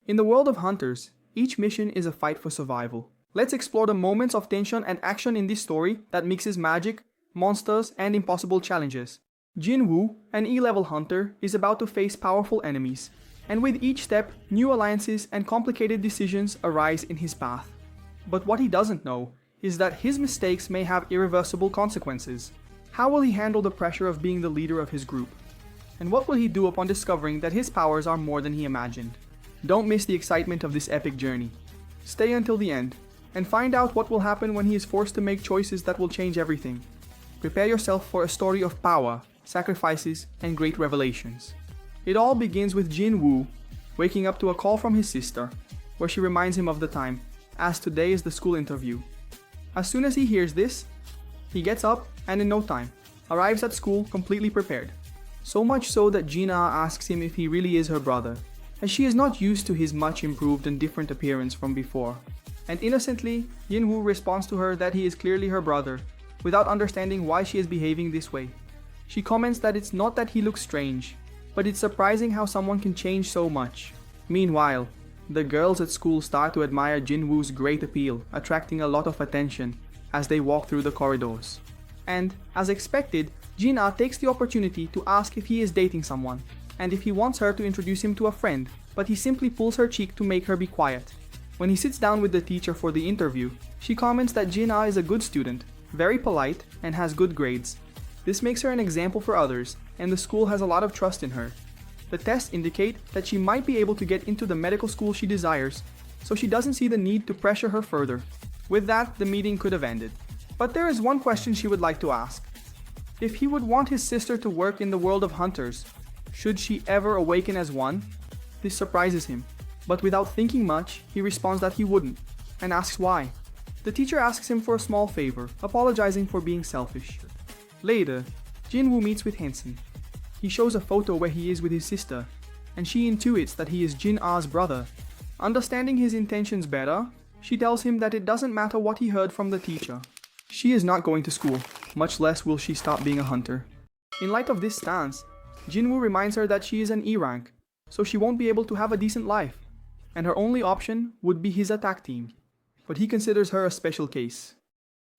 In the world of hunters, each mission is a fight for survival. Let's explore the moments of tension and action in this story that mixes magic, monsters, and impossible challenges. Jinwoo, an E-level hunter, is about to face powerful enemies, and with each step, new alliances and complicated decisions arise in his path. But what he doesn't know is that his mistakes may have irreversible consequences. How will he handle the pressure of being the leader of his group? And what will he do upon discovering that his powers are more than he imagined? Don't miss the excitement of this epic journey. Stay until the end, and find out what will happen when he is forced to make choices that will change everything. Prepare yourself for a story of power, sacrifices, and great revelations. It all begins with Jinwoo waking up to a call from his sister, where she reminds him of the time, as today is the school interview. As soon as he hears this, he gets up and in no time, arrives at school completely prepared. So much so that Jina asks him if he really is her brother, as she is not used to his much improved and different appearance from before. And innocently, Jinwoo responds to her that he is clearly her brother, without understanding why she is behaving this way. She comments that it's not that he looks strange, but it's surprising how someone can change so much. Meanwhile, the girls at school start to admire Jinwoo's great appeal, attracting a lot of attention as they walk through the corridors. And, as expected, Jina takes the opportunity to ask if he is dating someone, and if he wants her to introduce him to a friend, but he simply pulls her cheek to make her be quiet. When he sits down with the teacher for the interview, she comments that Jina is a good student, very polite, and has good grades. This makes her an example for others, and the school has a lot of trust in her. The tests indicate that she might be able to get into the medical school she desires, so she doesn't see the need to pressure her further. With that, the meeting could have ended. But there is one question she would like to ask. If he would want his sister to work in the world of hunters, should she ever awaken as one? This surprises him, but without thinking much, he responds that he wouldn't, and asks why. The teacher asks him for a small favor, apologizing for being selfish. Later, Jinwoo meets with Hansen. He shows a photo where he is with his sister, and she intuits that he is Jin-A's brother. Understanding his intentions better, she tells him that it doesn't matter what he heard from the teacher. She is not going to school, much less will she stop being a hunter. In light of this stance, Jinwoo reminds her that she is an E rank, so she won't be able to have a decent life, and her only option would be his attack team. But he considers her a special case.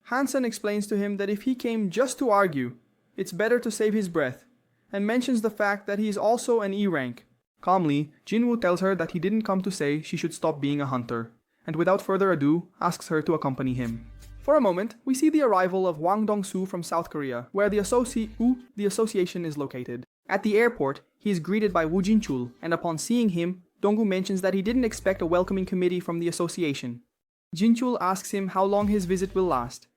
Hansen explains to him that if he came just to argue, it's better to save his breath, and mentions the fact that he is also an E rank. Calmly, Jinwoo tells her that he didn't come to say she should stop being a hunter, and without further ado, asks her to accompany him. For a moment, we see the arrival of Hwang Dong-Soo from South Korea, where the association is located. At the airport, he is greeted by Woo Jin-chul, and upon seeing him, Dong-gu mentions that he didn't expect a welcoming committee from the association. Jin-chul asks him how long his visit will last,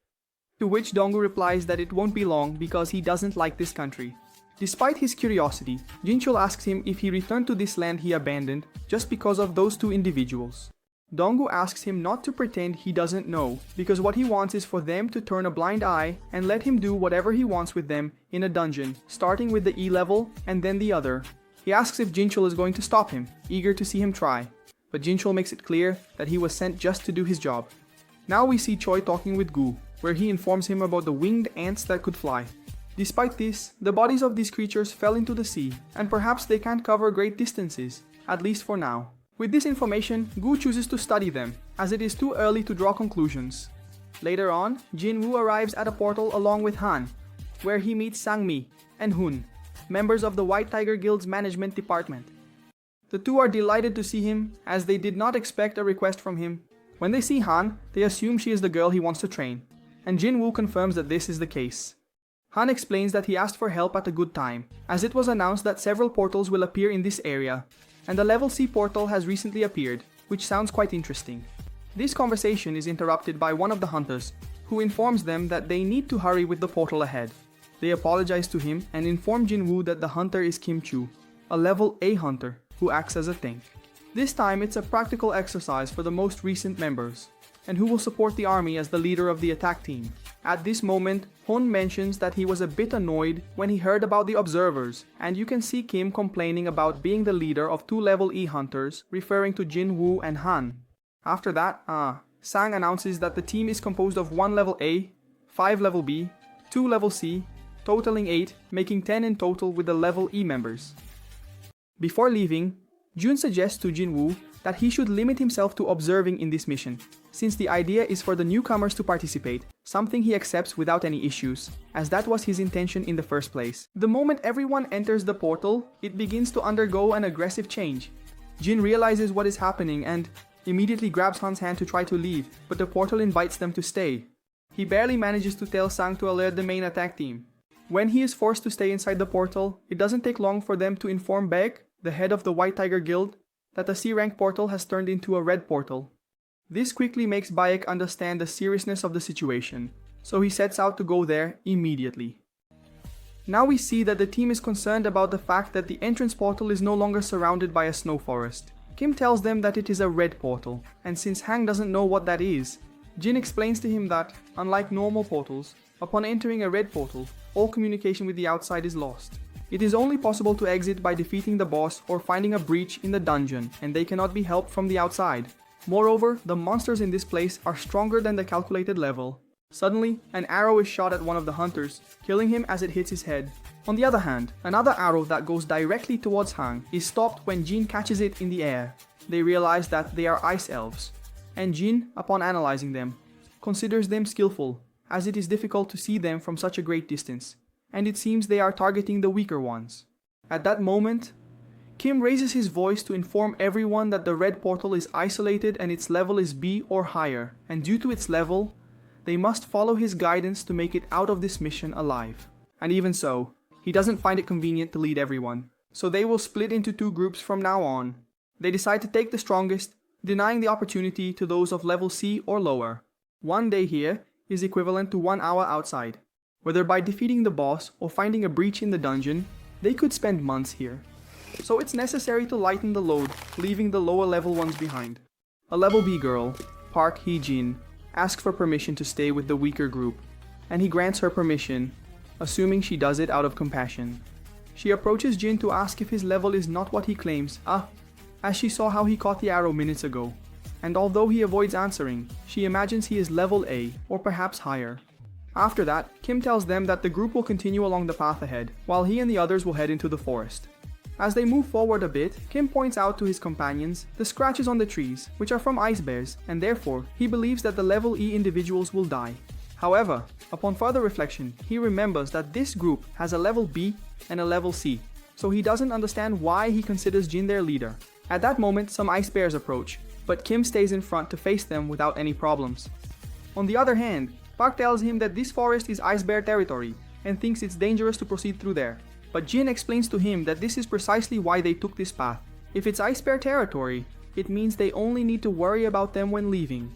to which Dong-gu replies that it won't be long because he doesn't like this country. Despite his curiosity, Jin-chul asks him if he returned to this land he abandoned just because of those two individuals. Dong-gu asks him not to pretend he doesn't know, because what he wants is for them to turn a blind eye and let him do whatever he wants with them in a dungeon, starting with the E level and then the other. He asks if Jin-chul is going to stop him, eager to see him try, but Jin-chul makes it clear that he was sent just to do his job. Now we see Choi talking with Gu, where he informs him about the winged ants that could fly. Despite this, the bodies of these creatures fell into the sea, and perhaps they can't cover great distances, at least for now. With this information, Gu chooses to study them, as it is too early to draw conclusions. Later on, Jinwoo arrives at a portal along with Han, where he meets Sang-mi and Hun, members of the White Tiger Guild's management department. The two are delighted to see him, as they did not expect a request from him. When they see Han, they assume she is the girl he wants to train, and Jinwoo confirms that this is the case. Han explains that he asked for help at a good time, as it was announced that several portals will appear in this area, and a level C portal has recently appeared, which sounds quite interesting. This conversation is interrupted by one of the hunters, who informs them that they need to hurry with the portal ahead. They apologize to him and inform Jinwoo that the hunter is Kim Chu, a level A hunter who acts as a tank. This time it's a practical exercise for the most recent members, and who will support the army as the leader of the attack team. At this moment, Hun mentions that he was a bit annoyed when he heard about the observers, and you can see Kim complaining about being the leader of two level E hunters, referring to Jinwoo and Han. After that, Sang announces that the team is composed of 1 level A, 5 level B, 2 level C, totaling 8, making 10 in total with the level E members. Before leaving, Jun suggests to Jinwoo that he should limit himself to observing in this mission, since the idea is for the newcomers to participate, something he accepts without any issues, as that was his intention in the first place. The moment everyone enters the portal, it begins to undergo an aggressive change. Jin realizes what is happening and immediately grabs Han's hand to try to leave, but the portal invites them to stay. He barely manages to tell Sang to alert the main attack team. When he is forced to stay inside the portal, it doesn't take long for them to inform Baek, the head of the White Tiger Guild, that the C-rank portal has turned into a red portal. This quickly makes Baek understand the seriousness of the situation, so he sets out to go there immediately. Now we see that the team is concerned about the fact that the entrance portal is no longer surrounded by a snow forest. Kim tells them that it is a red portal, and since Hwang doesn't know what that is, Jin explains to him that, unlike normal portals, upon entering a red portal, all communication with the outside is lost. It is only possible to exit by defeating the boss or finding a breach in the dungeon, and they cannot be helped from the outside. Moreover, the monsters in this place are stronger than the calculated level. Suddenly, an arrow is shot at one of the hunters, killing him as it hits his head. On the other hand, another arrow that goes directly towards Hwang is stopped when Jin catches it in the air. They realize that they are ice elves, and Jin, upon analyzing them, considers them skillful, as it is difficult to see them from such a great distance, and it seems they are targeting the weaker ones. At that moment, Kim raises his voice to inform everyone that the red portal is isolated and its level is B or higher, and due to its level, they must follow his guidance to make it out of this mission alive. And even so, he doesn't find it convenient to lead everyone, so they will split into two groups from now on. They decide to take the strongest, denying the opportunity to those of level C or lower. 1 day here is equivalent to 1 hour outside. Whether by defeating the boss or finding a breach in the dungeon, they could spend months here. So it's necessary to lighten the load, leaving the lower level ones behind. A level B girl, Park Hee-jin, asks for permission to stay with the weaker group, and he grants her permission, assuming she does it out of compassion. She approaches Jin to ask if his level is not what he claims, as she saw how he caught the arrow minutes ago, and although he avoids answering, she imagines he is level A or perhaps higher. After that, Kim tells them that the group will continue along the path ahead, while he and the others will head into the forest. As they move forward a bit, Kim points out to his companions the scratches on the trees, which are from ice bears, and therefore he believes that the level E individuals will die. However, upon further reflection, he remembers that this group has a level B and a level C, so he doesn't understand why he considers Jin their leader. At that moment, some ice bears approach, but Kim stays in front to face them without any problems. On the other hand, Park tells him that this forest is ice bear territory and thinks it's dangerous to proceed through there. But Jin explains to him that this is precisely why they took this path. If it's ice bear territory, it means they only need to worry about them when leaving.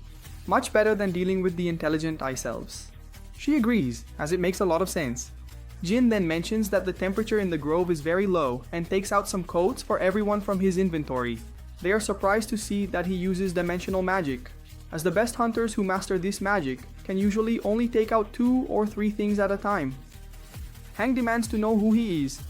Much better than dealing with the intelligent ice elves. She agrees, as it makes a lot of sense. Jin then mentions that the temperature in the grove is very low and takes out some coats for everyone from his inventory. They are surprised to see that he uses dimensional magic, as the best hunters who master this magic can usually only take out 2 or 3 things at a time. Hwang demands to know who he is,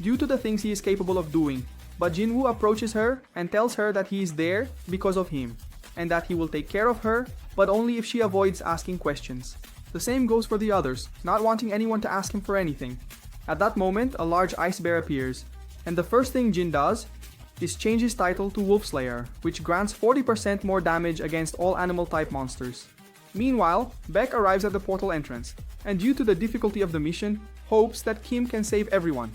due to the things he is capable of doing, but Jinwoo approaches her and tells her that he is there because of him, and that he will take care of her, but only if she avoids asking questions. The same goes for the others, not wanting anyone to ask him for anything. At that moment, a large ice bear appears, and the first thing Jin does is change his title to Wolf Slayer, which grants 40% more damage against all animal-type monsters. Meanwhile, Baek arrives at the portal entrance, and due to the difficulty of the mission, hopes that Kim can save everyone.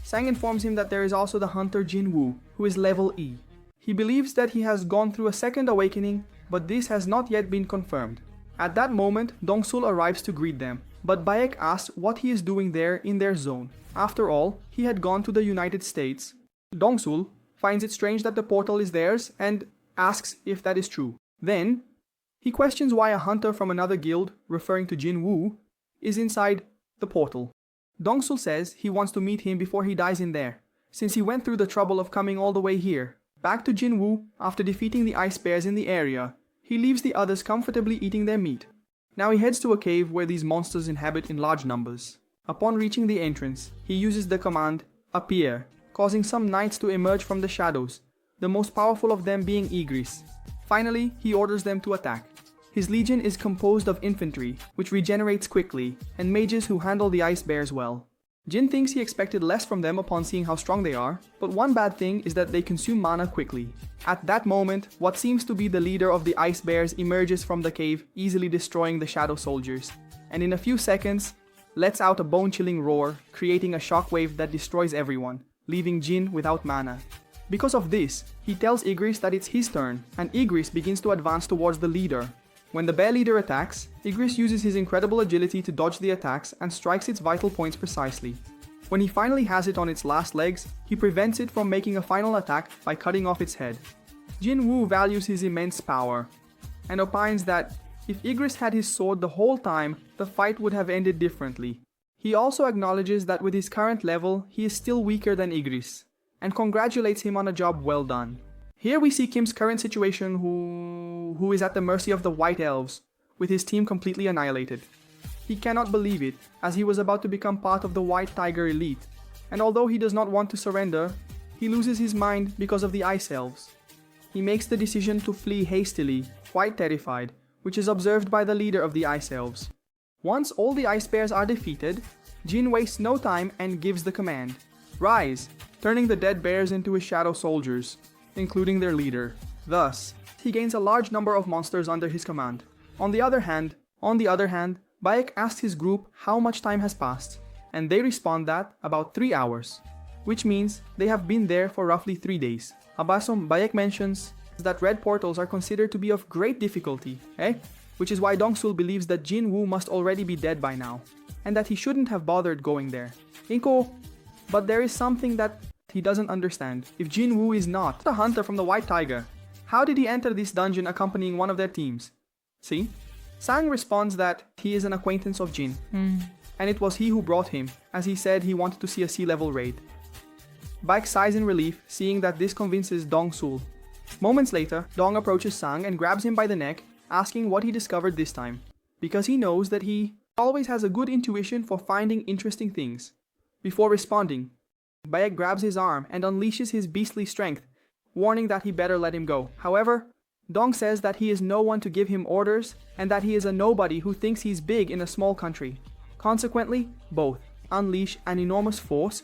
Sang informs him that there is also the hunter Jinwoo, who is level E. He believes that he has gone through a second awakening, but this has not yet been confirmed. At that moment, Dong-Sul arrives to greet them, but Baek asks what he is doing there in their zone. After all, he had gone to the United States. Dong-Sul finds it strange that the portal is theirs and asks if that is true. Then, he questions why a hunter from another guild, referring to Jinwoo, is inside the portal. Dong-Sul says he wants to meet him before he dies in there, since he went through the trouble of coming all the way here. Back to Jinwoo, after defeating the ice bears in the area, he leaves the others comfortably eating their meat. Now he heads to a cave where these monsters inhabit in large numbers. Upon reaching the entrance, he uses the command, appear, causing some knights to emerge from the shadows, the most powerful of them being Igris. Finally, he orders them to attack. His legion is composed of infantry, which regenerates quickly, and mages who handle the ice bears well. Jin thinks he expected less from them upon seeing how strong they are, but one bad thing is that they consume mana quickly. At that moment, what seems to be the leader of the Ice Bears emerges from the cave, easily destroying the Shadow Soldiers, and in a few seconds, lets out a bone-chilling roar, creating a shockwave that destroys everyone, leaving Jin without mana. Because of this, he tells Igris that it's his turn, and Igris begins to advance towards the leader. When the bear leader attacks, Igris uses his incredible agility to dodge the attacks and strikes its vital points precisely. When he finally has it on its last legs, he prevents it from making a final attack by cutting off its head. Jinwoo values his immense power, and opines that if Igris had his sword the whole time, the fight would have ended differently. He also acknowledges that with his current level, he is still weaker than Igris, and congratulates him on a job well done. Here we see Kim's current situation who is at the mercy of the White Elves, with his team completely annihilated. He cannot believe it, as he was about to become part of the White Tiger elite, and although he does not want to surrender, he loses his mind because of the Ice Elves. He makes the decision to flee hastily, quite terrified, which is observed by the leader of the Ice Elves. Once all the Ice Bears are defeated, Jin wastes no time and gives the command, "Rise!" turning the dead bears into his Shadow Soldiers, including their leader. Thus, he gains a large number of monsters under his command. On the other hand, Bayek asks his group how much time has passed, and they respond that about 3 hours, which means they have been there for roughly 3 days. Abasom, Bayek mentions that red portals are considered to be of great difficulty, which is why Dong-Sul believes that Jinwoo must already be dead by now, and that he shouldn't have bothered going there. But there is something that he doesn't understand. If Jinwoo is not a hunter from the White Tiger, how did he enter this dungeon accompanying one of their teams? See? Sang responds that he is an acquaintance of Jin, and it was he who brought him, as he said he wanted to see a sea-level raid. Baek sighs in relief, seeing that this convinces Dong-Sul. Moments later, Dong approaches Sang and grabs him by the neck, asking what he discovered this time, because he knows that he always has a good intuition for finding interesting things. Before responding, Bayek grabs his arm and unleashes his beastly strength, warning that he better let him go. However, Dong says that he is no one to give him orders and that he is a nobody who thinks he's big in a small country. Consequently, both unleash an enormous force,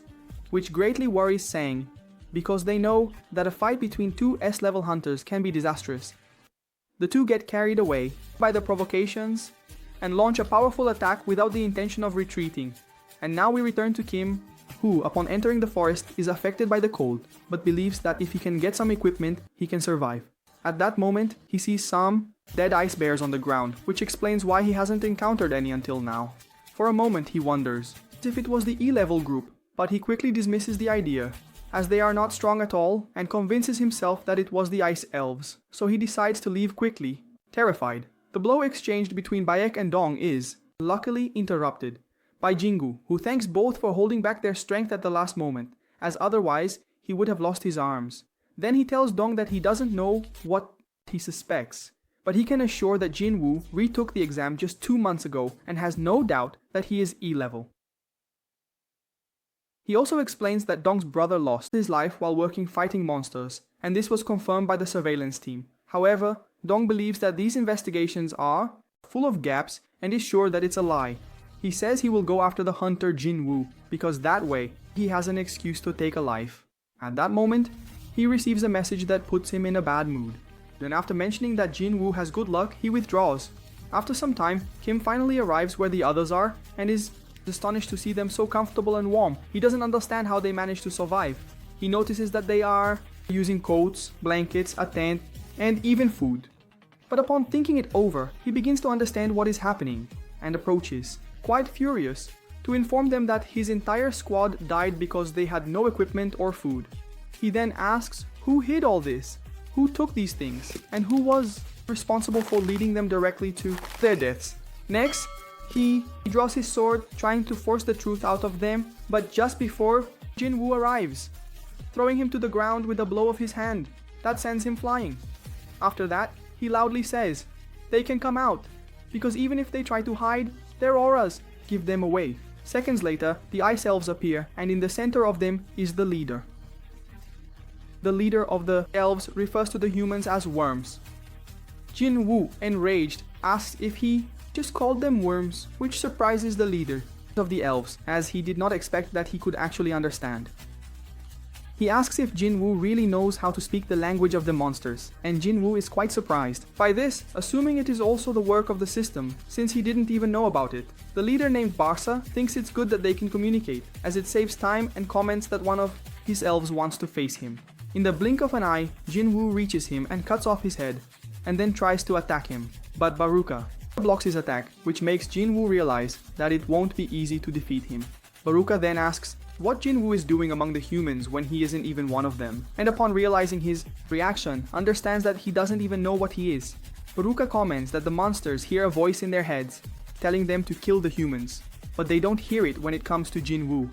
which greatly worries Sang, because they know that a fight between two S-level hunters can be disastrous. The two get carried away by the provocations and launch a powerful attack without the intention of retreating. And now we return to Kim, who, upon entering the forest, is affected by the cold, but believes that if he can get some equipment, he can survive. At that moment, he sees some dead ice bears on the ground, which explains why he hasn't encountered any until now. For a moment he wonders if it was the E-level group, but he quickly dismisses the idea, as they are not strong at all, and convinces himself that it was the Ice Elves, so he decides to leave quickly, terrified. The blow exchanged between Bayek and Dong is, luckily, interrupted by Jingu, who thanks both for holding back their strength at the last moment, as otherwise he would have lost his arms. Then he tells Dong that he doesn't know what he suspects, but he can assure that Jinwoo retook the exam just 2 months ago and has no doubt that he is E-level. He also explains that Dong's brother lost his life while working fighting monsters, and this was confirmed by the surveillance team. However, Dong believes that these investigations are full of gaps and is sure that it's a lie. He says he will go after the hunter Jinwoo, because that way, he has an excuse to take a life. At that moment, he receives a message that puts him in a bad mood. Then after mentioning that Jinwoo has good luck, he withdraws. After some time, Kim finally arrives where the others are, and is astonished to see them so comfortable and warm. He doesn't understand how they manage to survive. He notices that they are using coats, blankets, a tent, and even food. But upon thinking it over, he begins to understand what is happening, and approaches, quite furious, to inform them that his entire squad died because they had no equipment or food. He then asks who hid all this, who took these things, and who was responsible for leading them directly to their deaths. Next, he draws his sword, trying to force the truth out of them, but just before Jinwoo arrives, throwing him to the ground with a blow of his hand that sends him flying. After that, he loudly says, "They can come out, because even if they try to hide, their auras give them away." Seconds later, the Ice Elves appear, and in the center of them is the leader. The leader of the elves refers to the humans as worms. Jinwoo, enraged, asks if he just called them worms, which surprises the leader. of the elves, as he did not expect that he could actually understand. He asks if Jinwoo really knows how to speak the language of the monsters, and Jinwoo is quite surprised by this, assuming it is also the work of the system, since he didn't even know about it. The leader named Barsa thinks it's good that they can communicate, as it saves time, and comments that one of his elves wants to face him. In the blink of an eye, Jinwoo reaches him and cuts off his head, and then tries to attack him, but Baruka blocks his attack, which makes Jinwoo realize that it won't be easy to defeat him. Baruka then asks what Jinwoo is doing among the humans when he isn't even one of them, and upon realizing his reaction, understands that he doesn't even know what he is. Baruka comments that the monsters hear a voice in their heads, telling them to kill the humans, but they don't hear it when it comes to Jinwoo.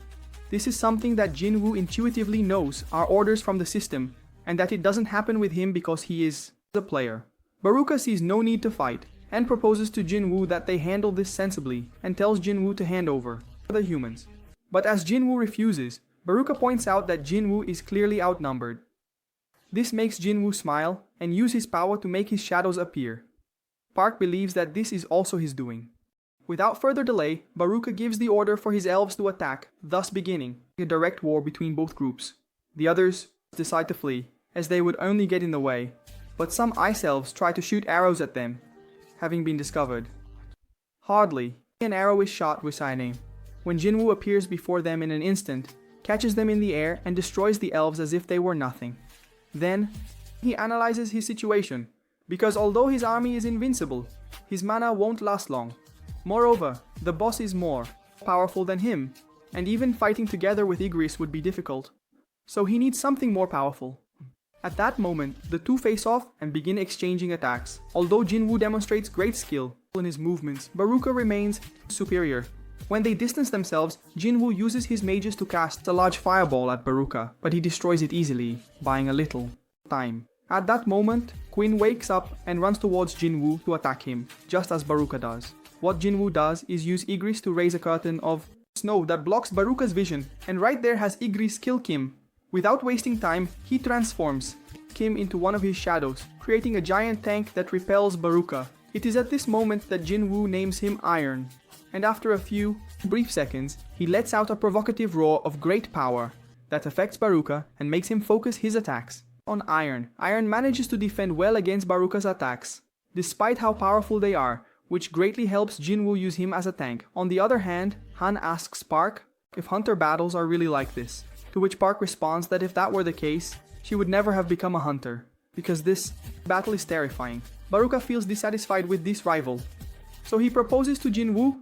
This is something that Jinwoo intuitively knows are orders from the system, and that it doesn't happen with him because he is the player. Baruka sees no need to fight, and proposes to Jinwoo that they handle this sensibly, and tells Jinwoo to hand over the humans. But as Jinwoo refuses, Baruka points out that Jinwoo is clearly outnumbered. This makes Jinwoo smile and use his power to make his shadows appear. Park believes that this is also his doing. Without further delay, Baruka gives the order for his elves to attack, thus beginning a direct war between both groups. The others decide to flee, as they would only get in the way, but some ice elves try to shoot arrows at them, having been discovered. Hardly, an arrow is shot with Hae-In, when Jinwoo appears before them in an instant, catches them in the air and destroys the elves as if they were nothing. Then, he analyzes his situation, because although his army is invincible, his mana won't last long. Moreover, the boss is more powerful than him, and even fighting together with Igris would be difficult. So he needs something more powerful. At that moment, the two face off and begin exchanging attacks. Although Jinwoo demonstrates great skill in his movements, Baruka remains superior. When they distance themselves, Jinwoo uses his mages to cast a large fireball at Baruka, but he destroys it easily, buying a little time. At that moment, Quinn wakes up and runs towards Jinwoo to attack him, just as Baruka does. What Jinwoo does is use Igris to raise a curtain of snow that blocks Baruka's vision, and right there has Igris kill Kim. Without wasting time, he transforms Kim into one of his shadows, creating a giant tank that repels Baruka. It is at this moment that Jinwoo names him Iron, and after a few brief seconds, he lets out a provocative roar of great power that affects Baruka and makes him focus his attacks on Iron. Iron manages to defend well against Baruka's attacks, despite how powerful they are, which greatly helps Jinwoo use him as a tank. On the other hand, Han asks Park if hunter battles are really like this, to which Park responds that if that were the case, she would never have become a hunter, because this battle is terrifying. Baruka feels dissatisfied with this rival, so he proposes to Jinwoo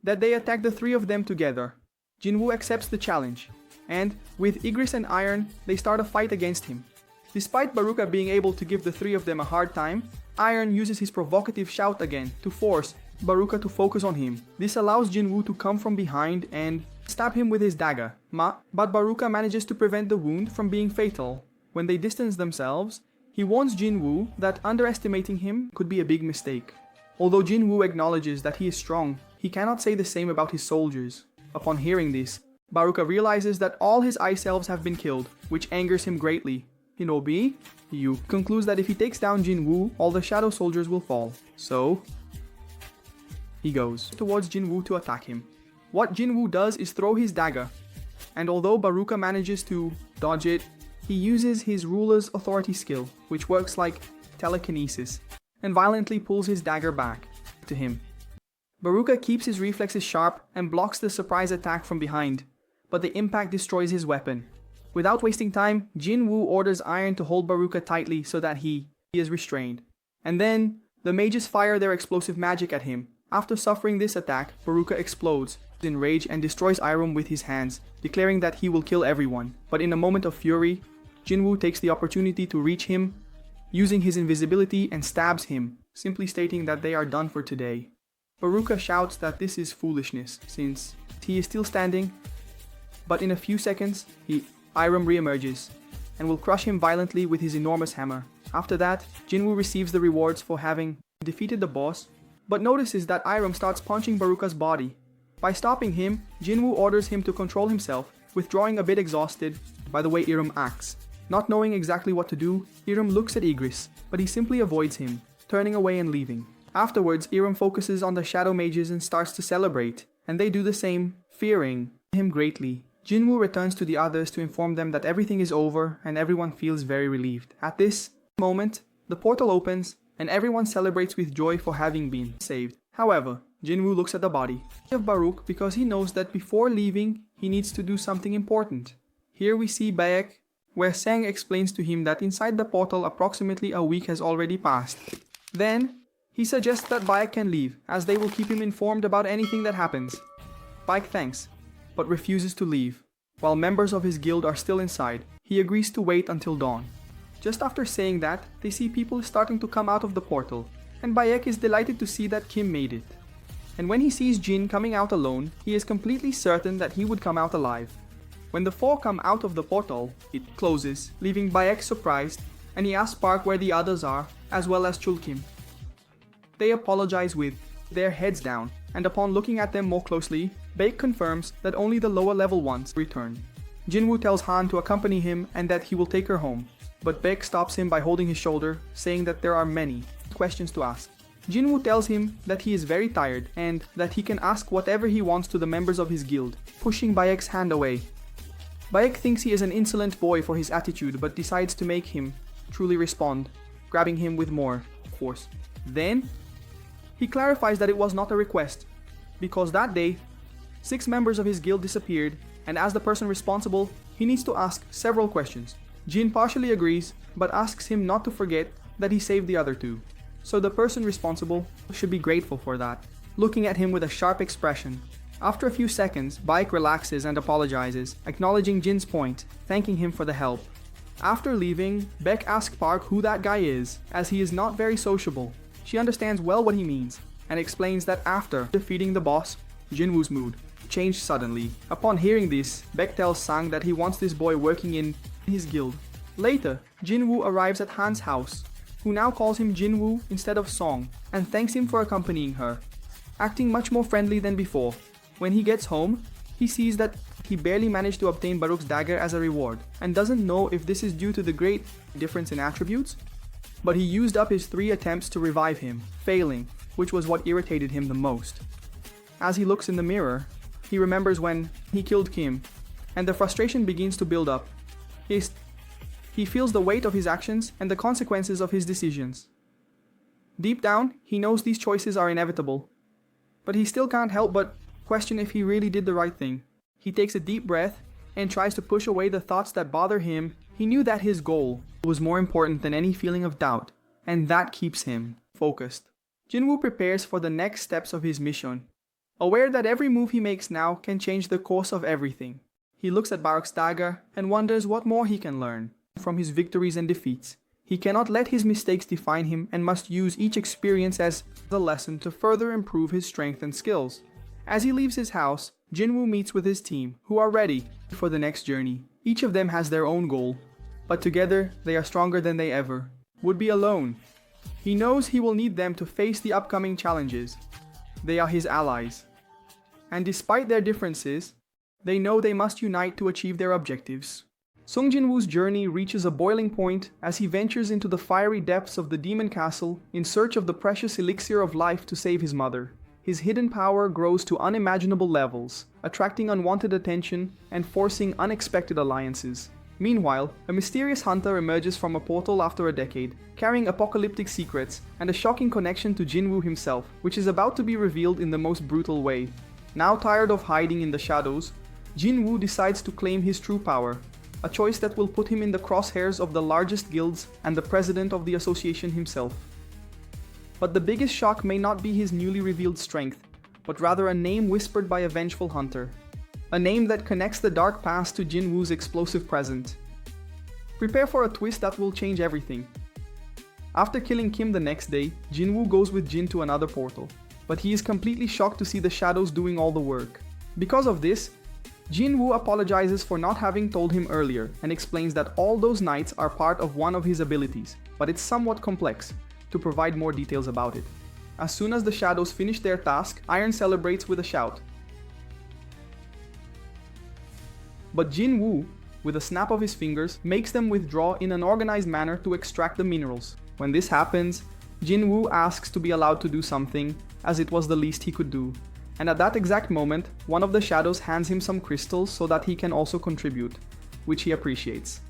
that they attack the three of them together. Jinwoo accepts the challenge, and with Igris and Iron, they start a fight against him. Despite Baruka being able to give the three of them a hard time, Iron uses his provocative shout again to force Baruka to focus on him. This allows Jinwoo to come from behind and stab him with his dagger, but Baruka manages to prevent the wound from being fatal. When they distance themselves, he warns Jinwoo that underestimating him could be a big mistake. Although Jinwoo acknowledges that he is strong, he cannot say the same about his soldiers. Upon hearing this, Baruka realizes that all his ice elves have been killed, which angers him greatly. Hinobi Yu concludes that if he takes down Jinwoo, all the shadow soldiers will fall. So he goes towards Jinwoo to attack him. What Jinwoo does is throw his dagger, and although Baruka manages to dodge it, he uses his ruler's authority skill, which works like telekinesis, and violently pulls his dagger back to him. Baruka keeps his reflexes sharp and blocks the surprise attack from behind, but the impact destroys his weapon. Without wasting time, Jinwoo orders Iron to hold Baruka tightly so that he is restrained. And then, the mages fire their explosive magic at him. After suffering this attack, Baruka explodes in rage and destroys Iron with his hands, declaring that he will kill everyone. But in a moment of fury, Jinwoo takes the opportunity to reach him, using his invisibility, and stabs him, simply stating that they are done for today. Baruka shouts that this is foolishness, since he is still standing, but in a few seconds, Iron re-emerges, and will crush him violently with his enormous hammer. After that, Jinwoo receives the rewards for having defeated the boss, but notices that Iron starts punching Baruka's body. By stopping him, Jinwoo orders him to control himself, withdrawing a bit exhausted by the way Iram acts. Not knowing exactly what to do, Iram looks at Igris, but he simply avoids him, turning away and leaving. Afterwards, Iram focuses on the shadow mages and starts to celebrate, and they do the same, fearing him greatly. Jinwoo returns to the others to inform them that everything is over and everyone feels very relieved. At this moment, the portal opens and everyone celebrates with joy for having been saved. However, Jinwoo looks at the body of Baruch because he knows that before leaving, he needs to do something important. Here we see Baek, where Sang explains to him that inside the portal approximately a week has already passed. Then, he suggests that Baek can leave, as they will keep him informed about anything that happens. Baek thanks, but refuses to leave. While members of his guild are still inside, he agrees to wait until dawn. Just after saying that, they see people starting to come out of the portal, and Baek is delighted to see that Kim made it. And when he sees Jin coming out alone, he is completely certain that he would come out alive. When the four come out of the portal, it closes, leaving Baek surprised, and he asks Park where the others are, as well as Chul Kim. They apologize with their heads down, and upon looking at them more closely, Baek confirms that only the lower level ones return. Jinwoo tells Han to accompany him and that he will take her home, but Baek stops him by holding his shoulder, saying that there are many questions to ask. Jinwoo tells him that he is very tired and that he can ask whatever he wants to the members of his guild, pushing Baek's hand away. Baek thinks he is an insolent boy for his attitude but decides to make him truly respond, grabbing him with more force. Then, he clarifies that it was not a request, because that day, 6 members of his guild disappeared, and as the person responsible, he needs to ask several questions. Jin partially agrees, but asks him not to forget that he saved the other 2. So the person responsible should be grateful for that, looking at him with a sharp expression. After a few seconds, Baek relaxes and apologizes, acknowledging Jin's point, thanking him for the help. After leaving, Baek asks Park who that guy is, as he is not very sociable. She understands well what he means, and explains that after defeating the boss, Jinwoo's mood changed suddenly. Upon hearing this, Baek tells Sang that he wants this boy working in his guild. Later, Jinwoo arrives at Han's house, who now calls him Jinwoo instead of Song, and thanks him for accompanying her, acting much more friendly than before. When he gets home, he sees that he barely managed to obtain Baruch's dagger as a reward, and doesn't know if this is due to the great difference in attributes, but he used up his 3 attempts to revive him, failing, which was what irritated him the most. As he looks in the mirror, he remembers when he killed Kim, and the frustration begins to build up. He feels the weight of his actions and the consequences of his decisions. Deep down, he knows these choices are inevitable, but he still can't help but question if he really did the right thing. He takes a deep breath and tries to push away the thoughts that bother him. He knew that his goal was more important than any feeling of doubt, and that keeps him focused. Jinwoo prepares for the next steps of his mission, aware that every move he makes now can change the course of everything. He looks at Baruch's dagger and wonders what more he can learn from his victories and defeats. He cannot let his mistakes define him and must use each experience as the lesson to further improve his strength and skills. As he leaves his house, Jinwoo meets with his team, who are ready for the next journey. Each of them has their own goal, but together they are stronger than they ever would be alone. He knows he will need them to face the upcoming challenges. They are his allies. And despite their differences, they know they must unite to achieve their objectives. Sung Jinwoo's journey reaches a boiling point as he ventures into the fiery depths of the demon castle in search of the precious Elixir of Life to save his mother. His hidden power grows to unimaginable levels, attracting unwanted attention and forcing unexpected alliances. Meanwhile, a mysterious hunter emerges from a portal after a decade, carrying apocalyptic secrets and a shocking connection to Jinwoo himself, which is about to be revealed in the most brutal way. Now tired of hiding in the shadows, Jinwoo decides to claim his true power, a choice that will put him in the crosshairs of the largest guilds and the president of the association himself. But the biggest shock may not be his newly revealed strength, but rather a name whispered by a vengeful hunter. A name that connects the dark past to Jinwoo's explosive present. Prepare for a twist that will change everything. After killing Kim the next day, Jinwoo goes with Jin to another portal, but he is completely shocked to see the shadows doing all the work. Because of this, Jinwoo apologizes for not having told him earlier and explains that all those nights are part of one of his abilities, but it's somewhat complex, to provide more details about it. As soon as the shadows finish their task, Iron celebrates with a shout. But Jinwoo, with a snap of his fingers, makes them withdraw in an organized manner to extract the minerals. When this happens, Jinwoo asks to be allowed to do something, as it was the least he could do. And at that exact moment, one of the shadows hands him some crystals so that he can also contribute, which he appreciates.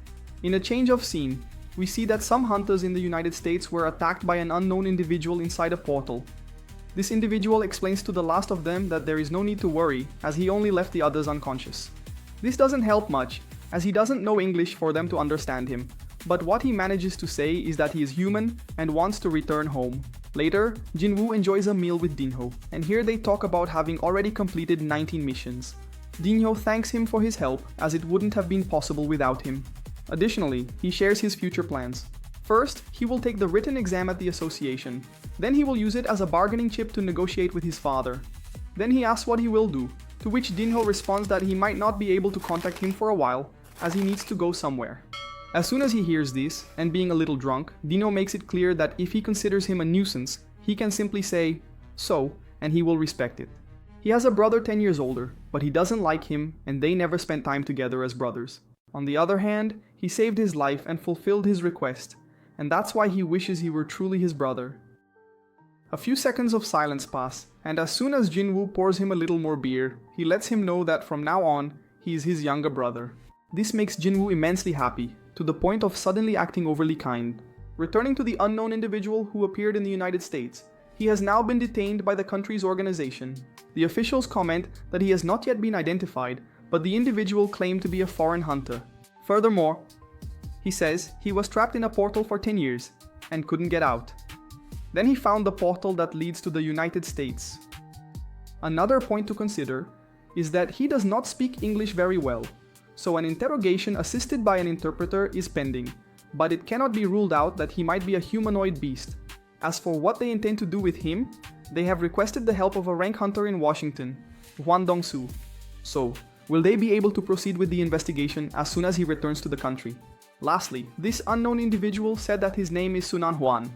In a change of scene, we see that some hunters in the United States were attacked by an unknown individual inside a portal. This individual explains to the last of them that there is no need to worry, as he only left the others unconscious. This doesn't help much, as he doesn't know English for them to understand him, but what he manages to say is that he is human and wants to return home. Later, Jinwoo enjoys a meal with Dinho, and here they talk about having already completed 19 missions. Dinho thanks him for his help, as it wouldn't have been possible without him. Additionally, he shares his future plans. First, he will take the written exam at the association. Then he will use it as a bargaining chip to negotiate with his father. Then he asks what he will do, to which Dinho responds that he might not be able to contact him for a while, as he needs to go somewhere. As soon as he hears this, and being a little drunk, Dinho makes it clear that if he considers him a nuisance, he can simply say, "so," and he will respect it. He has a brother 10 years older, but he doesn't like him, and they never spent time together as brothers. On the other hand, he saved his life and fulfilled his request, and that's why he wishes he were truly his brother. A few seconds of silence pass, and as soon as Jinwoo pours him a little more beer, he lets him know that from now on, he is his younger brother. This makes Jinwoo immensely happy, to the point of suddenly acting overly kind. Returning to the unknown individual who appeared in the United States, he has now been detained by the country's organization. The officials comment that he has not yet been identified, but the individual claimed to be a foreign hunter. Furthermore, he says he was trapped in a portal for 10 years and couldn't get out. Then he found the portal that leads to the United States. Another point to consider is that he does not speak English very well, so an interrogation assisted by an interpreter is pending, but it cannot be ruled out that he might be a humanoid beast. As for what they intend to do with him, they have requested the help of a rank hunter in Washington, Hwang Dong-Soo. So, will they be able to proceed with the investigation as soon as he returns to the country? Lastly, this unknown individual said that his name is Sunan Hwan.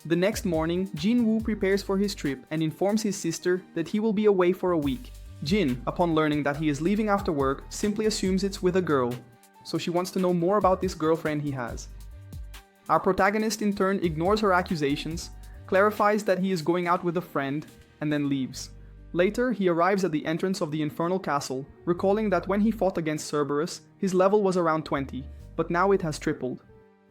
The next morning, Jinwoo prepares for his trip and informs his sister that he will be away for a week. Jin, upon learning that he is leaving after work, simply assumes it's with a girl, so she wants to know more about this girlfriend he has. Our protagonist in turn ignores her accusations, clarifies that he is going out with a friend, and then leaves. Later, he arrives at the entrance of the infernal castle, recalling that when he fought against Cerberus, his level was around 20, but now it has tripled.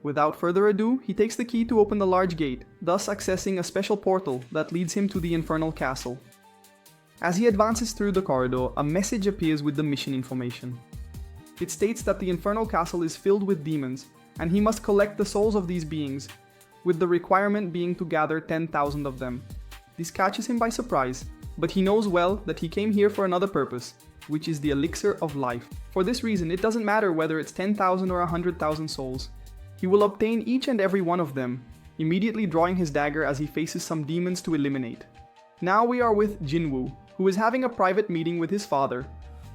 Without further ado, he takes the key to open the large gate, thus accessing a special portal that leads him to the infernal castle. As he advances through the corridor, a message appears with the mission information. It states that the infernal castle is filled with demons, and he must collect the souls of these beings, with the requirement being to gather 10,000 of them. This catches him by surprise, but he knows well that he came here for another purpose, which is the Elixir of Life. For this reason, it doesn't matter whether it's 10,000 or 100,000 souls. He will obtain each and every one of them, immediately drawing his dagger as he faces some demons to eliminate. Now we are with Jinwoo, who is having a private meeting with his father,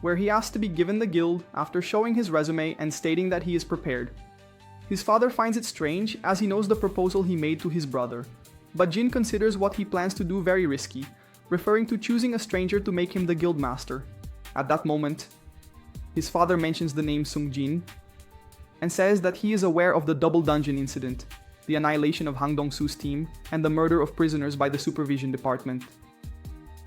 where he asks to be given the guild after showing his resume and stating that he is prepared. His father finds it strange as he knows the proposal he made to his brother, but Jin considers what he plans to do very risky, referring to choosing a stranger to make him the guild master. At that moment, his father mentions the name Sung Jin and says that he is aware of the double dungeon incident, the annihilation of Hwang Dong-Soo's team, and the murder of prisoners by the supervision department.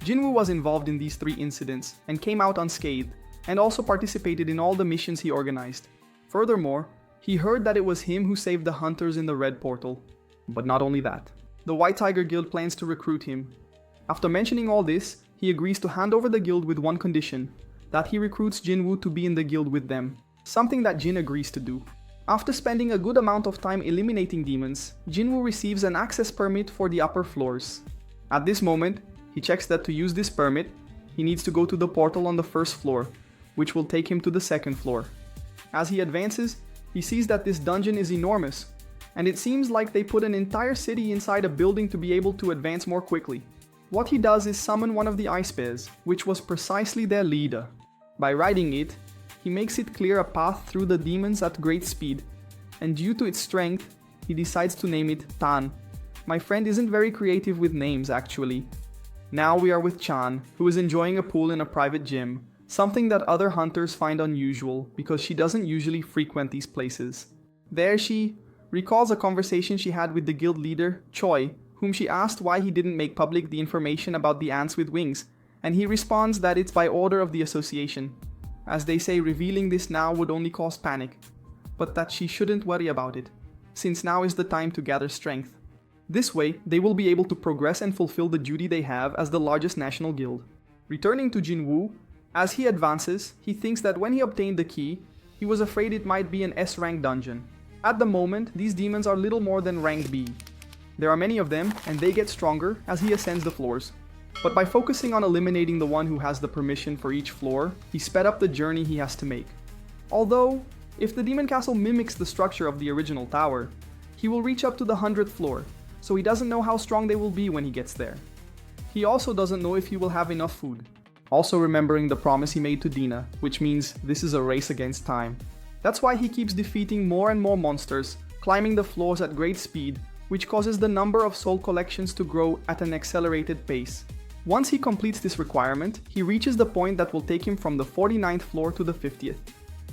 Jinwoo was involved in these 3 incidents and came out unscathed, and also participated in all the missions he organized. Furthermore, he heard that it was him who saved the hunters in the red portal. But not only that, the White Tiger Guild plans to recruit him. After mentioning all this, he agrees to hand over the guild with one condition, that he recruits Jinwoo to be in the guild with them, something that Jin agrees to do. After spending a good amount of time eliminating demons, Jinwoo receives an access permit for the upper floors. At this moment, he checks that to use this permit, he needs to go to the portal on the first floor, which will take him to the second floor. As he advances, he sees that this dungeon is enormous, and it seems like they put an entire city inside a building to be able to advance more quickly. What he does is summon one of the ice bears, which was precisely their leader. By riding it, he makes it clear a path through the demons at great speed, and due to its strength, he decides to name it Tan. My friend isn't very creative with names actually. Now we are with Chan, who is enjoying a pool in a private gym, something that other hunters find unusual because she doesn't usually frequent these places. There she recalls a conversation she had with the guild leader, Choi, whom she asked why he didn't make public the information about the ants with wings, and he responds that it's by order of the association, as they say revealing this now would only cause panic, but that she shouldn't worry about it, since now is the time to gather strength. This way, they will be able to progress and fulfill the duty they have as the largest national guild. Returning to Jinwoo, as he advances, he thinks that when he obtained the key, he was afraid it might be an S-rank dungeon. At the moment, these demons are little more than rank B. There are many of them, and they get stronger as he ascends the floors. But by focusing on eliminating the one who has the permission for each floor, he sped up the journey he has to make. Although, if the demon castle mimics the structure of the original tower, he will reach up to the 100th floor, so he doesn't know how strong they will be when he gets there. He also doesn't know if he will have enough food. Also remembering the promise he made to Dina, which means this is a race against time. That's why he keeps defeating more and more monsters, climbing the floors at great speed, which causes the number of soul collections to grow at an accelerated pace. Once he completes this requirement, he reaches the point that will take him from the 49th floor to the 50th.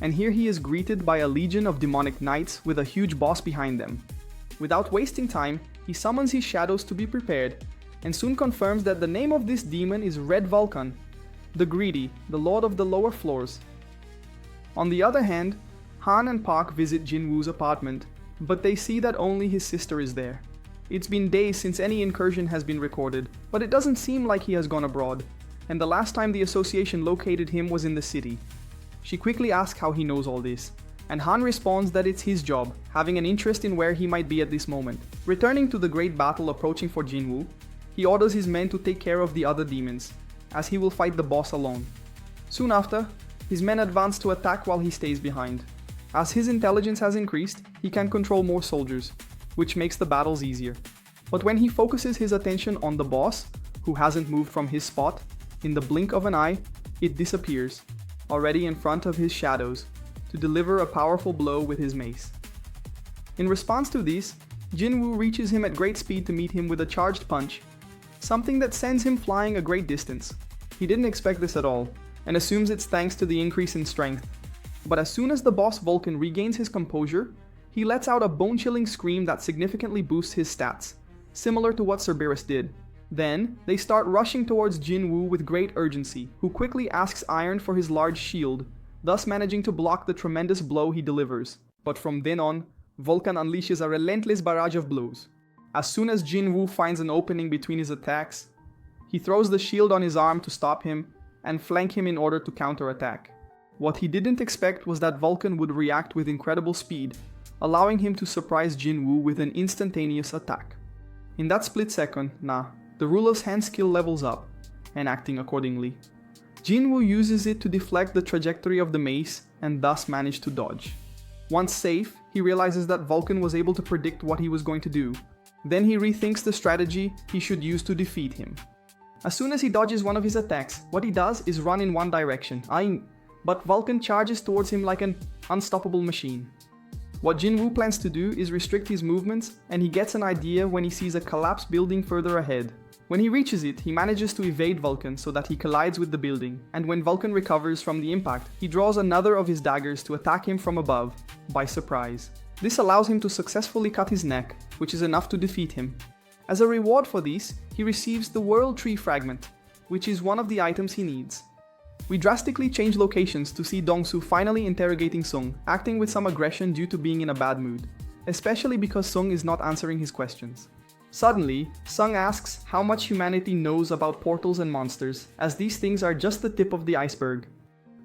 And here he is greeted by a legion of demonic knights with a huge boss behind them. Without wasting time, he summons his shadows to be prepared, and soon confirms that the name of this demon is Red Vulcan, the Greedy, the lord of the lower floors. On the other hand, Han and Park visit Jinwoo's apartment, but they see that only his sister is there. It's been days since any incursion has been recorded, but it doesn't seem like he has gone abroad, and the last time the association located him was in the city. She quickly asks how he knows all this, and Han responds that it's his job, having an interest in where he might be at this moment. Returning to the great battle approaching for Jinwoo, he orders his men to take care of the other demons, as he will fight the boss alone. Soon after, his men advance to attack while he stays behind. As his intelligence has increased, he can control more soldiers, which makes the battles easier. But when he focuses his attention on the boss, who hasn't moved from his spot, in the blink of an eye, it disappears, already in front of his shadows, to deliver a powerful blow with his mace. In response to this, Jinwoo reaches him at great speed to meet him with a charged punch, something that sends him flying a great distance. He didn't expect this at all, and assumes it's thanks to the increase in strength. But as soon as the boss Vulcan regains his composure, he lets out a bone-chilling scream that significantly boosts his stats, similar to what Cerberus did. Then, they start rushing towards Jinwoo with great urgency, who quickly asks Iron for his large shield, thus managing to block the tremendous blow he delivers. But from then on, Vulcan unleashes a relentless barrage of blows. As soon as Jinwoo finds an opening between his attacks, he throws the shield on his arm to stop him and flank him in order to counterattack. What he didn't expect was that Vulcan would react with incredible speed, allowing him to surprise Jinwoo with an instantaneous attack. In that split second, the ruler's hand skill levels up, and acting accordingly. Jinwoo uses it to deflect the trajectory of the mace and thus manage to dodge. Once safe, he realizes that Vulcan was able to predict what he was going to do. Then he rethinks the strategy he should use to defeat him. As soon as he dodges one of his attacks, what he does is run in one direction, but Vulcan charges towards him like an unstoppable machine. What Jinwoo plans to do is restrict his movements, and he gets an idea when he sees a collapsed building further ahead. When he reaches it, he manages to evade Vulcan so that he collides with the building, and when Vulcan recovers from the impact, he draws another of his daggers to attack him from above, by surprise. This allows him to successfully cut his neck, which is enough to defeat him. As a reward for this, he receives the World Tree Fragment, which is one of the items he needs. We drastically change locations to see Dong-Soo finally interrogating Sung, acting with some aggression due to being in a bad mood, especially because Sung is not answering his questions. Suddenly, Sung asks how much humanity knows about portals and monsters, as these things are just the tip of the iceberg.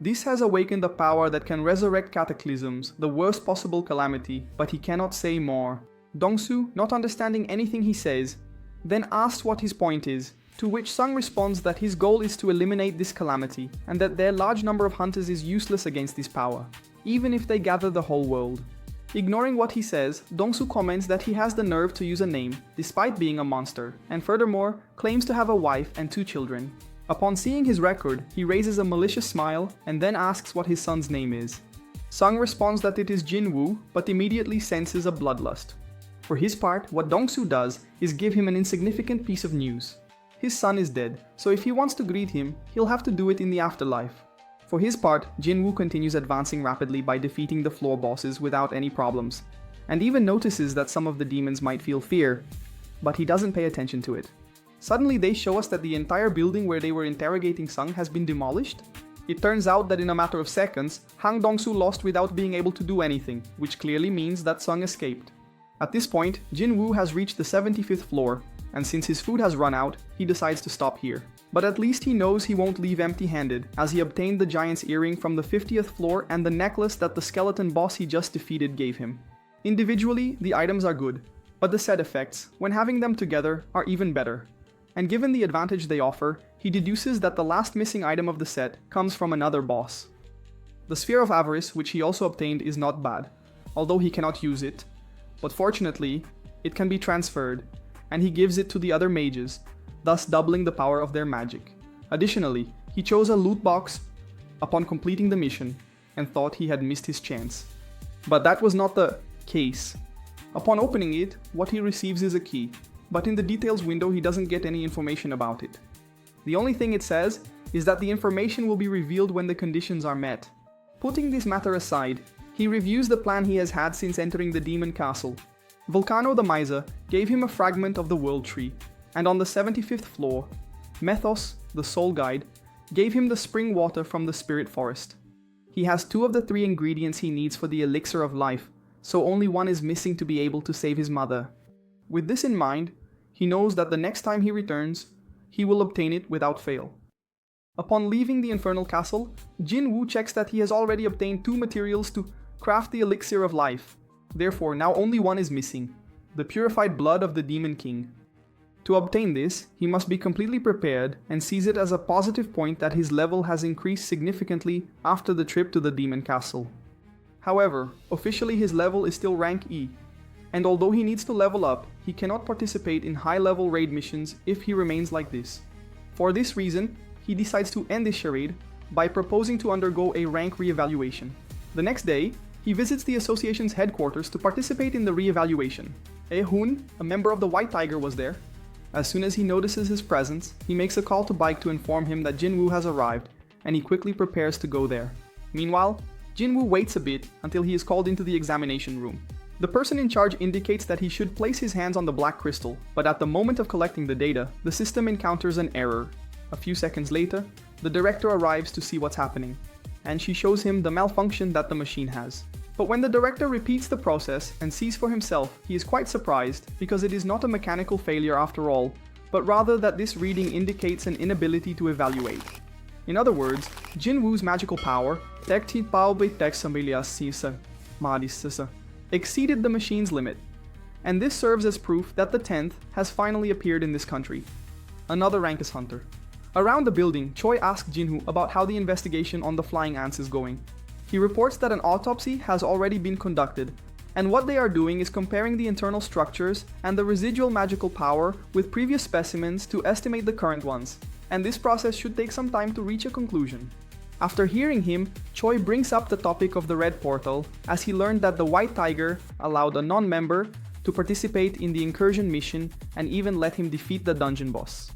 This has awakened a power that can resurrect cataclysms, the worst possible calamity, but he cannot say more. Dong-Soo, not understanding anything he says, then asks what his point is, to which Sung responds that his goal is to eliminate this calamity, and that their large number of hunters is useless against this power, even if they gather the whole world. Ignoring what he says, Dong-Soo comments that he has the nerve to use a name, despite being a monster, and furthermore, claims to have a wife and 2 children. Upon seeing his record, he raises a malicious smile, and then asks what his son's name is. Sung responds that it is Jinwoo, but immediately senses a bloodlust. For his part, what Dong-Soo does is give him an insignificant piece of news. His son is dead, so if he wants to greet him, he'll have to do it in the afterlife. For his part, Jinwoo continues advancing rapidly by defeating the floor bosses without any problems, and even notices that some of the demons might feel fear, but he doesn't pay attention to it. Suddenly they show us that the entire building where they were interrogating Sung has been demolished. It turns out that in a matter of seconds, Hwang Dong-Soo lost without being able to do anything, which clearly means that Sung escaped. At this point, Jinwoo has reached the 75th floor, and since his food has run out, he decides to stop here. But at least he knows he won't leave empty-handed, as he obtained the giant's earring from the 50th floor and the necklace that the skeleton boss he just defeated gave him. Individually, the items are good, but the set effects, when having them together, are even better. And given the advantage they offer, he deduces that the last missing item of the set comes from another boss. The Sphere of Avarice, which he also obtained, is not bad, although he cannot use it, but fortunately, it can be transferred, and he gives it to the other mages, thus doubling the power of their magic. Additionally, he chose a loot box upon completing the mission, and thought he had missed his chance. But that was not the case. Upon opening it, what he receives is a key, but in the details window he doesn't get any information about it. The only thing it says is that the information will be revealed when the conditions are met. Putting this matter aside, he reviews the plan he has had since entering the demon castle. Vulcano the Miser gave him a fragment of the world tree, and on the 75th floor, Methos, the soul guide, gave him the spring water from the spirit forest. He has 2 of the 3 ingredients he needs for the Elixir of Life, so only one is missing to be able to save his mother. With this in mind, he knows that the next time he returns, he will obtain it without fail. Upon leaving the infernal castle, Jinwoo checks that he has already obtained 2 materials to craft the Elixir of Life. Therefore, now only one is missing, the purified blood of the Demon King. To obtain this, he must be completely prepared and sees it as a positive point that his level has increased significantly after the trip to the Demon Castle. However, officially his level is still rank E, and although he needs to level up, he cannot participate in high-level raid missions if he remains like this. For this reason, he decides to end this charade by proposing to undergo a rank re-evaluation. The next day, he visits the association's headquarters to participate in the re-evaluation. Hae-In, a member of the White Tiger, was there. As soon as he notices his presence, he makes a call to Baek to inform him that Jinwoo has arrived, and he quickly prepares to go there. Meanwhile, Jinwoo waits a bit until he is called into the examination room. The person in charge indicates that he should place his hands on the black crystal, but at the moment of collecting the data, the system encounters an error. A few seconds later, the director arrives to see what's happening, and she shows him the malfunction that the machine has. But when the director repeats the process and sees for himself, he is quite surprised because it is not a mechanical failure after all, but rather that this reading indicates an inability to evaluate. In other words, Jinwoo's magical power exceeded the machine's limit, and this serves as proof that the 10th has finally appeared in this country. Another Rankus hunter. Around the building, Choi asks Jinwoo about how the investigation on the flying ants is going. He reports that an autopsy has already been conducted, and what they are doing is comparing the internal structures and the residual magical power with previous specimens to estimate the current ones, and this process should take some time to reach a conclusion. After hearing him, Choi brings up the topic of the Red Portal, as he learned that the White Tiger allowed a non-member to participate in the incursion mission and even let him defeat the dungeon boss.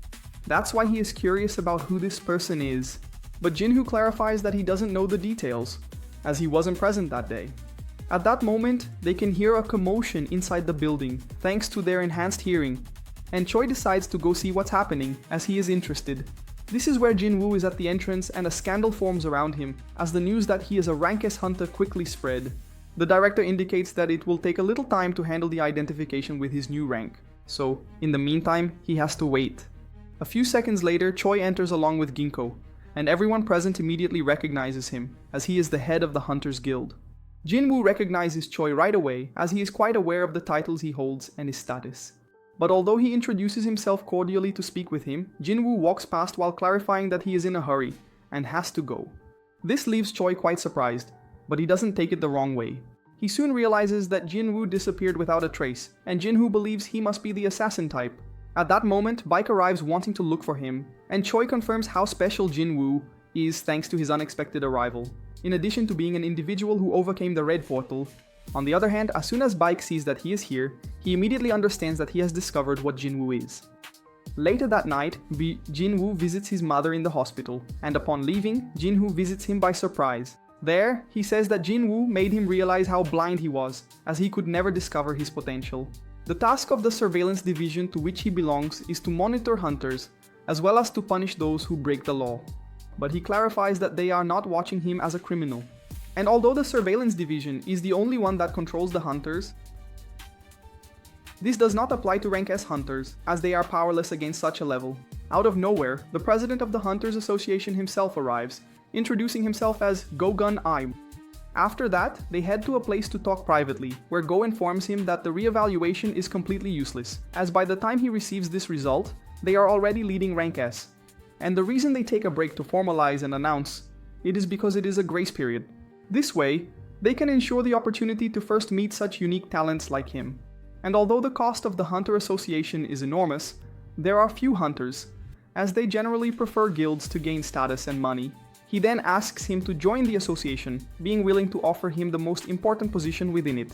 That's why he is curious about who this person is, but Jinwoo clarifies that he doesn't know the details, as he wasn't present that day. At that moment, they can hear a commotion inside the building thanks to their enhanced hearing, and Choi decides to go see what's happening as he is interested. This is where Jinwoo is at the entrance and a scandal forms around him as the news that he is a rank S hunter quickly spread. The director indicates that it will take a little time to handle the identification with his new rank, so in the meantime he has to wait. A few seconds later, Choi enters along with Ginkgo, and everyone present immediately recognizes him, as he is the head of the Hunters Guild. Jinwoo recognizes Choi right away, as he is quite aware of the titles he holds and his status. But although he introduces himself cordially to speak with him, Jinwoo walks past while clarifying that he is in a hurry, and has to go. This leaves Choi quite surprised, but he doesn't take it the wrong way. He soon realizes that Jinwoo disappeared without a trace, and Jinwoo believes he must be the assassin type. At that moment, Baek arrives wanting to look for him, and Choi confirms how special Jinwoo is thanks to his unexpected arrival, in addition to being an individual who overcame the Red Portal. On the other hand, as soon as Baek sees that he is here, he immediately understands that he has discovered what Jinwoo is. Later that night, Jinwoo visits his mother in the hospital, and upon leaving, Jinwoo visits him by surprise. There, he says that Jinwoo made him realize how blind he was, as he could never discover his potential. The task of the surveillance division to which he belongs is to monitor hunters, as well as to punish those who break the law. But he clarifies that they are not watching him as a criminal. And although the surveillance division is the only one that controls the hunters, this does not apply to rank S hunters, as they are powerless against such a level. Out of nowhere, the president of the Hunters Association himself arrives, introducing himself as Go-Gun I. After that, they head to a place to talk privately, where Go informs him that the re-evaluation is completely useless, as by the time he receives this result, they are already leading rank S. And the reason they take a break to formalize and announce it is because it is a grace period. This way, they can ensure the opportunity to first meet such unique talents like him. And although the cost of the Hunter Association is enormous, there are few hunters, as they generally prefer guilds to gain status and money. He then asks him to join the association, being willing to offer him the most important position within it.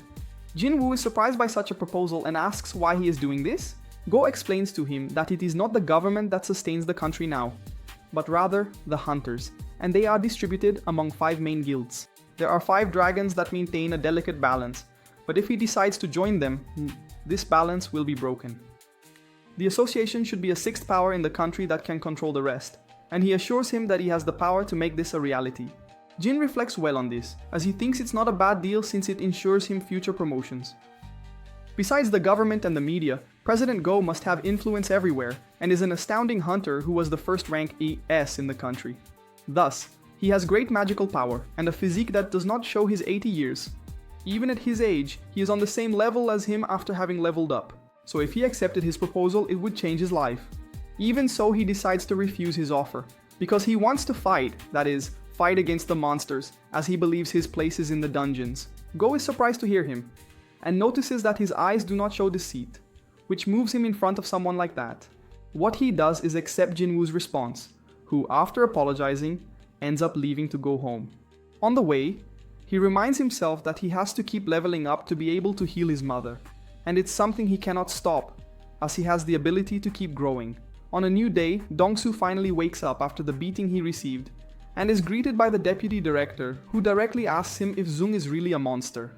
Jinwoo is surprised by such a proposal and asks why he is doing this. Go explains to him that it is not the government that sustains the country now, but rather the hunters, and they are distributed among 5 main guilds. There are 5 dragons that maintain a delicate balance, but if he decides to join them, this balance will be broken. The association should be a 6th power in the country that can control the rest, and he assures him that he has the power to make this a reality. Jin reflects well on this, as he thinks it's not a bad deal since it ensures him future promotions. Besides the government and the media, President Go must have influence everywhere, and is an astounding hunter who was the first rank ES in the country. Thus, he has great magical power, and a physique that does not show his 80 years. Even at his age, he is on the same level as him after having leveled up, so if he accepted his proposal, it would change his life. Even so, he decides to refuse his offer, because he wants to fight, that is, fight against the monsters, as he believes his place is in the dungeons. Go is surprised to hear him, and notices that his eyes do not show deceit, which moves him in front of someone like that. What he does is accept Jinwoo's response, who, after apologizing, ends up leaving to go home. On the way, he reminds himself that he has to keep leveling up to be able to heal his mother, and it's something he cannot stop, as he has the ability to keep growing. On a new day, Dong-Soo finally wakes up after the beating he received, and is greeted by the deputy director, who directly asks him if Sung is really a monster.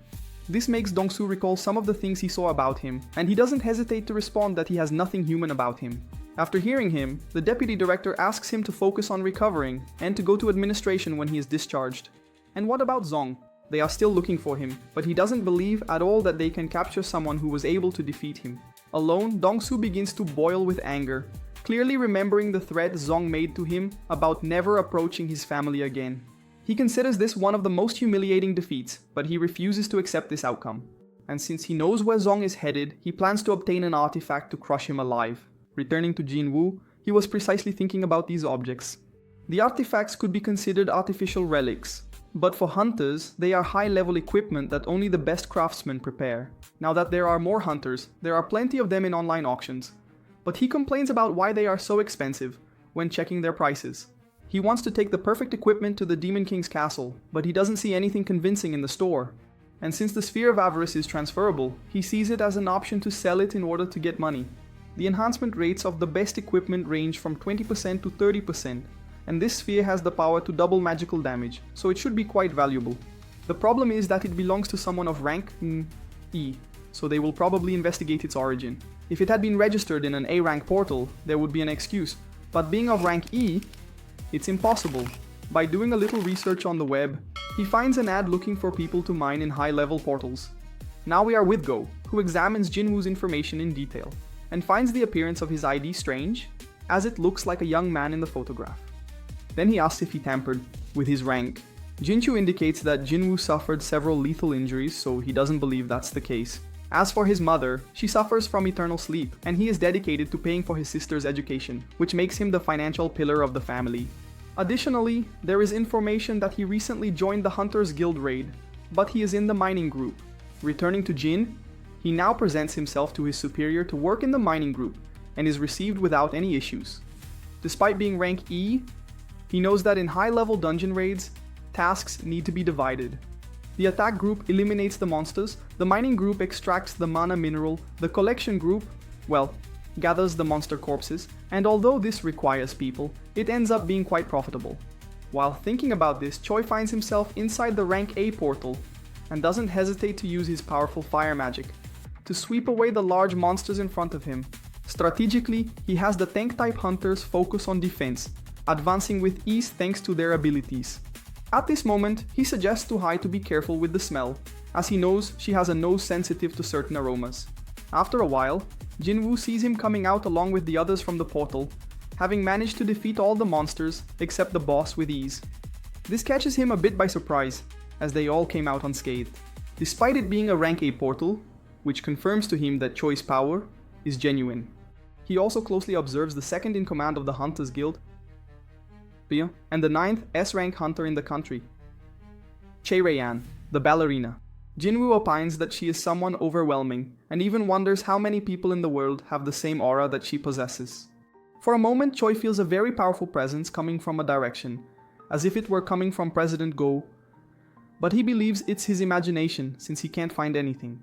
This makes Dong-Soo recall some of the things he saw about him, and he doesn't hesitate to respond that he has nothing human about him. After hearing him, the deputy director asks him to focus on recovering, and to go to administration when he is discharged. And what about Sung? They are still looking for him, but he doesn't believe at all that they can capture someone who was able to defeat him. Alone, Dong-Soo begins to boil with anger, clearly remembering the threat Sung made to him about never approaching his family again. He considers this one of the most humiliating defeats, but he refuses to accept this outcome. And since he knows where Sung is headed, he plans to obtain an artifact to crush him alive. Returning to Jinwoo, he was precisely thinking about these objects. The artifacts could be considered artificial relics, but for hunters, they are high-level equipment that only the best craftsmen prepare. Now that there are more hunters, there are plenty of them in online auctions, but he complains about why they are so expensive when checking their prices. He wants to take the perfect equipment to the Demon King's castle, but he doesn't see anything convincing in the store. And since the Sphere of Avarice is transferable, he sees it as an option to sell it in order to get money. The enhancement rates of the best equipment range from 20% to 30%, and this sphere has the power to double magical damage, so it should be quite valuable. The problem is that it belongs to someone of rank E, so they will probably investigate its origin. If it had been registered in an A rank portal, there would be an excuse, but being of rank E, it's impossible. By doing a little research on the web, he finds an ad looking for people to mine in high-level portals. Now we are with Go, who examines Jinwoo's information in detail, and finds the appearance of his ID strange, as it looks like a young man in the photograph. Then he asks if he tampered with his rank. Jinchu indicates that Jinwoo suffered several lethal injuries, so he doesn't believe that's the case. As for his mother, she suffers from eternal sleep, and he is dedicated to paying for his sister's education, which makes him the financial pillar of the family. Additionally, there is information that he recently joined the Hunters Guild raid, but he is in the mining group. Returning to Jin, he now presents himself to his superior to work in the mining group, and is received without any issues. Despite being rank E, he knows that in high-level dungeon raids, tasks need to be divided. The attack group eliminates the monsters, the mining group extracts the mana mineral, the collection group, well, gathers the monster corpses, and although this requires people, it ends up being quite profitable. While thinking about this, Choi finds himself inside the rank A portal, and doesn't hesitate to use his powerful fire magic. to sweep away the large monsters in front of him. Strategically, he has the tank-type hunters focus on defense, advancing with ease thanks to their abilities. At this moment, he suggests to Hae to be careful with the smell, as he knows she has a nose sensitive to certain aromas. After a while, Jinwoo sees him coming out along with the others from the portal, having managed to defeat all the monsters except the boss with ease. This catches him a bit by surprise, as they all came out unscathed. Despite it being a rank A portal, which confirms to him that Choi's power is genuine. He also closely observes the second in command of the Hunters Guild, and the 9th S-rank hunter in the country, Charade, the ballerina. Jinwoo opines that she is someone overwhelming, and even wonders how many people in the world have the same aura that she possesses. For a moment, Choi feels a very powerful presence coming from a direction, as if it were coming from President Go, but he believes it's his imagination since he can't find anything.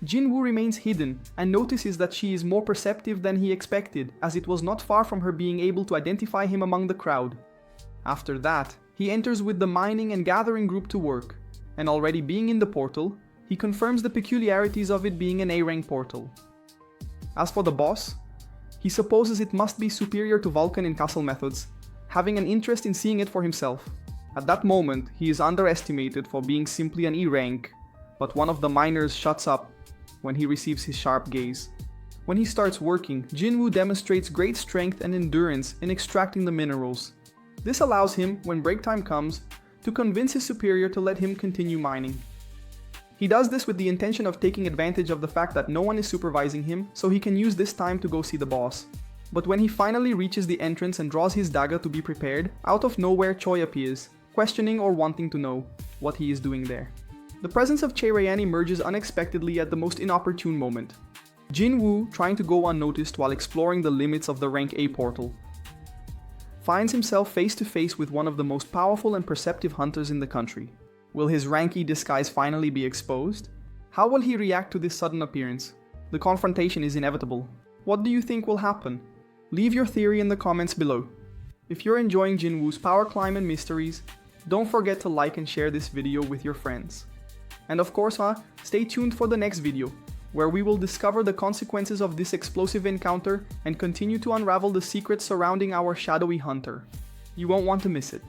Jinwoo remains hidden and notices that she is more perceptive than he expected, as it was not far from her being able to identify him among the crowd. After that, he enters with the mining and gathering group to work, and already being in the portal, he confirms the peculiarities of it being an A-rank portal. As for the boss, he supposes it must be superior to Vulcan in castle methods, having an interest in seeing it for himself. At that moment, he is underestimated for being simply an E-rank, but one of the miners shuts up when he receives his sharp gaze. When he starts working, Jinwoo demonstrates great strength and endurance in extracting the minerals. This allows him, when break time comes, to convince his superior to let him continue mining. He does this with the intention of taking advantage of the fact that no one is supervising him, so he can use this time to go see the boss. But when he finally reaches the entrance and draws his dagger to be prepared, out of nowhere Choi appears, questioning or wanting to know what he is doing there. The presence of Chae-Rayan emerges unexpectedly at the most inopportune moment. Jinwoo, trying to go unnoticed while exploring the limits of the rank A portal, finds himself face to face with one of the most powerful and perceptive hunters in the country. Will his rank E disguise finally be exposed? How will he react to this sudden appearance? The confrontation is inevitable. What do you think will happen? Leave your theory in the comments below. If you're enjoying Jinwoo's power climb and mysteries, don't forget to like and share this video with your friends. And of course, stay tuned for the next video, where we will discover the consequences of this explosive encounter and continue to unravel the secrets surrounding our shadowy hunter. You won't want to miss it.